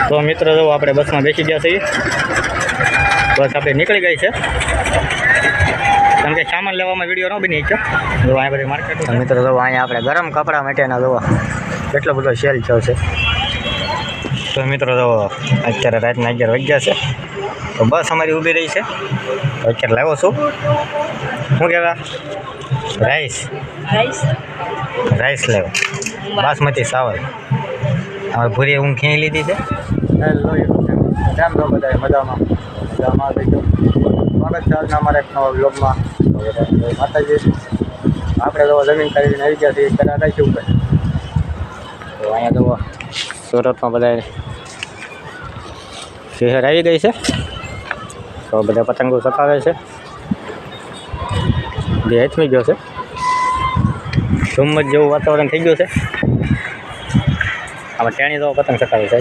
તો મિત્રો જો આપણે બસમાં બેસી ગયા છીએ, બસ આપણે નીકળી ગઈ છે, કારણ કે સામાન લેવામાં વિડીયો ન બની શક્યો. જો અહીંયા બધી માર્કેટ. મિત્રો જો અહીંયા આપણે ગરમ કપડાં માટેના જો કેટલો બધો સેલ છે. તો મિત્રો જો અત્યારે રાતના 11 વાગ્યા છે, તો બસ અમારી ઊભી રહી છે. અત્યારે લાવ્યો છું, શું કહેવા, રાઈસ લેવો, બાસમતી ચાવલ. હવે ભૂરી ઊંઘ ખીણી લીધી છે. કેમ તો બધા મજામાં થઈ ગયો. સ્વાગત છે આજના અમારા એક નવા બ્લોગમાં. માતાજી આપણે તો જમીન ખરીદીને આવી ગયા છીએ, કદાચ રાખી ઉપર. તો અહીંયા તો સુરતમાં બધા શહેર આવી ગઈ છે, તો બધા પતંગો સતાવે છે. જે હેચમી ગયો છે, ધુમ્મસ જેવું વાતાવરણ થઈ ગયું છે. આમાં ટેણી તો પતંગ સતાવે છે.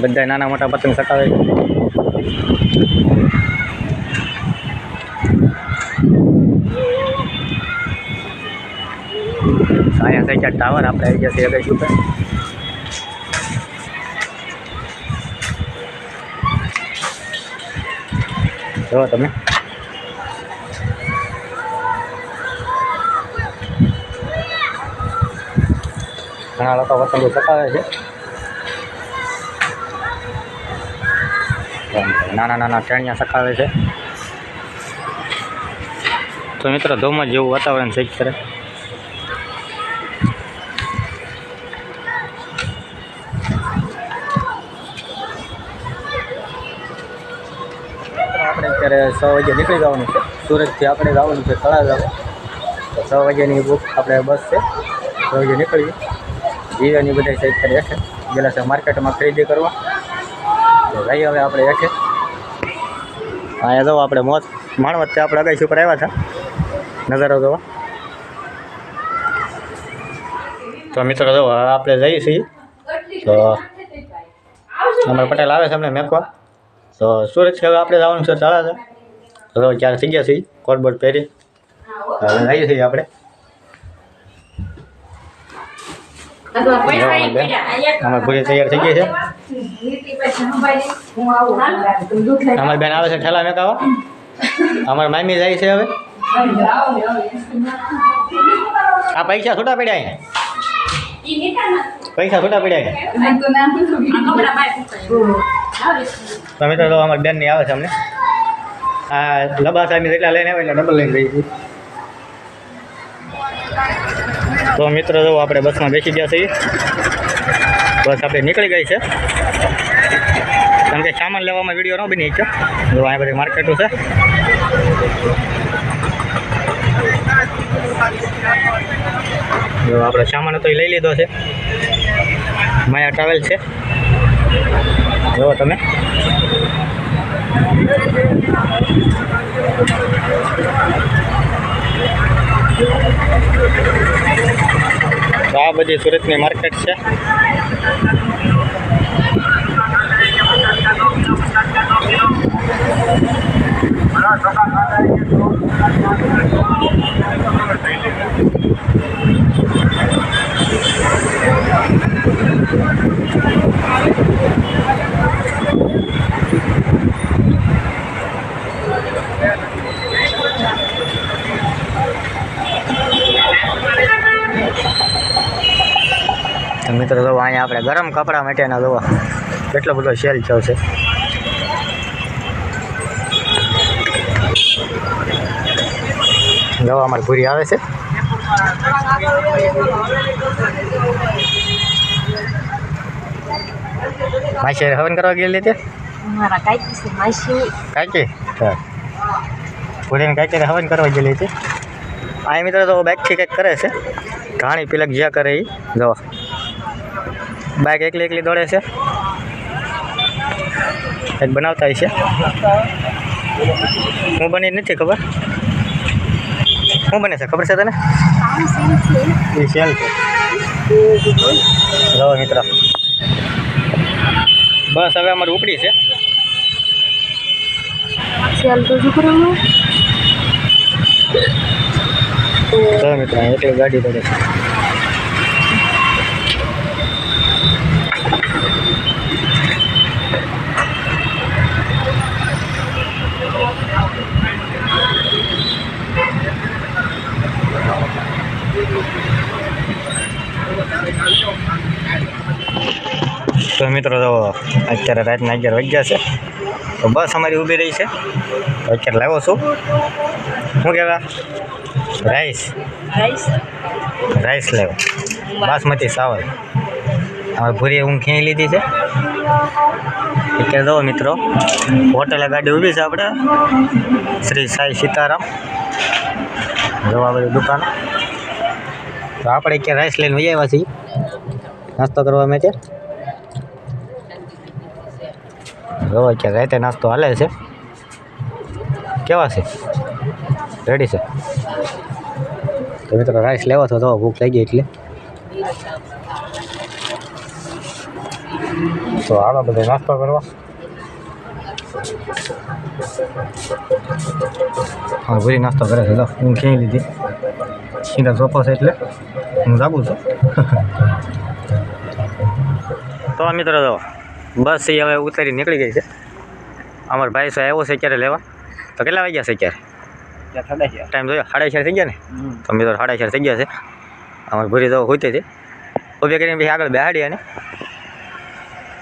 બધા નાના મોટા પતંગ સતાવે છે. અહીંયા થઈ ગયા ટાવર, આપણે આવી ગયા છીએ કઈ ઉપર. જો તમે ઘણા લોકો પતંગો સતાવે છે. નાના ટેણિયા સકાવે છે. તો મિત્રો ધુમ્મસ જેવું વાતાવરણ છે. કરે આપણે અત્યારે 6 વાગે નીકળી જવાનું છે. સુરતથી આપણે જવાનું છે તળાજા. તો 6 વાગ્યાની બુક આપણે બસ છે. 6 વાગે નીકળીએ. જીવાની બધા સાઈડ કરી હેઠે ગયેલા છે માર્કેટમાં ખરીદી કરવા. તો જઈએ હવે આપણે હેઠે. અહીંયા જો આપણે મોજ માણવત તે આપણે અગાઈ ઉપર આવ્યા હતા નજારો જોવા. તો મિત્રો જો આપણે જઈએ છીએ. તો અમારા પટેલ આવે છે અમને મેકવા. તો સુરત હવે આપણે જવાનું છે તળાજા. તો ક્યારે થઈ ગયા છીએ કોટબોર્ડ પહેરી. જઈએ છીએ આપણે. અમારી પૂરી તૈયાર થઈ ગઈ છે. અમારી બેન આવે છે ઠેલા મેકાવા. અમારા મામી જાય છે હવે. આ પૈસા છૂટા પડ્યા, પૈસા છૂટા પડ્યા. તમે તો અમારી બેન ની આવે છે અમને. આ લબા સાહેબ જેટલા લઈને આવે એટલે ડબલ લઈને ગઈ હતી. તો મિત્રો જો આપણે બસમાં બેસી ગયા છીએ, બસ આપણે નીકળી ગઈ છે, કારણ કે સામાન લેવામાં વિડીયો ન બની શક્યો. જો અહીંયા બધી માર્કેટો છે. જો આપણે સામાન તો લઈ લીધો છે. માયા ટ્રાવેલ છે, જો તમે. તો આ બધી સુરતની માર્કેટ છે. મિત્રો જો અહીંયા આપણે ગરમ કપડાં માટેના જો કેટલો બધો સેલ છે. જો અમારી પૂરી આવે છે. માસી હવન કરવા ગયેલી તે કાકી પૂરીને કાકી હવન કરવા ગયેલી હતી. આ મિત્રો તો બાઇકથી કંઈક કરે છે. ઘાણી પિલક જ્યાં કરે એ જો બાઇક એકલી દોડે છે. કંઈક બનાવતા હોય છે. હું બની નથી ખબર શું બને છે, ખબર છે તને? એ સેલ છે. જો મિત્ર બસ હવે અમારે ઉપડી છે. સેલ તો તો મિત્રો એકલી ગાડી પડે છે. તો મિત્રો તો અત્યારે રાતના 11 વાગ્યા છે. તો બસ અમારી ઊભી રહી છે. અત્યારે લાવ્યો છું શું કહેવા રાઈસ લેવો બાસમતી ચાવલ. હવે ભૂરી ઊંઘ ખીણી લીધી છે. અત્યારે જુઓ મિત્રો હોટલે ગાડી ઊભી છે આપણે શ્રી સાઈ સીતારામ જોવા બધી દુકાન. તો આપણે અત્યારે રાઈસ લઈને વહી આવ્યા છીએ નાસ્તો કરવા માટે. જો અત્યારે રાતે નાસ્તો હાલે છે. કેવા છે? રેડી છે? તો મિત્રો રાઈસ લેવો તો ભૂખ લાગી એટલે તો હાલો બધા નાસ્તો કરવા. હા ભૂરી નાસ્તો કરે છે. હું ખીણી લીધી સીધા સોફો છે એટલે હું જાગું છું. તો મિત્રો જો બસ એ હવે ઉતારી નીકળી ગઈ છે. અમારો ભાઈ સાહેબ આવ્યો છે ક્યારે લેવા. તો કેટલા વાગ્યા છે ક્યારે ટાઈમ જોયો? 4:30 થઈ ગયા ને. તો મિત્રો 4:30 થઈ ગયા છે. અમારે ભૂરી તો હોતી હતી ઉભી કરીને પછી આગળ બેહાડી અને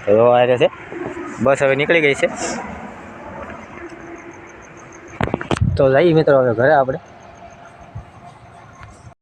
તો આ છે બસ હવે નીકળી ગઈ છે. તો જઈએ મિત્રો હવે ઘરે આપણે.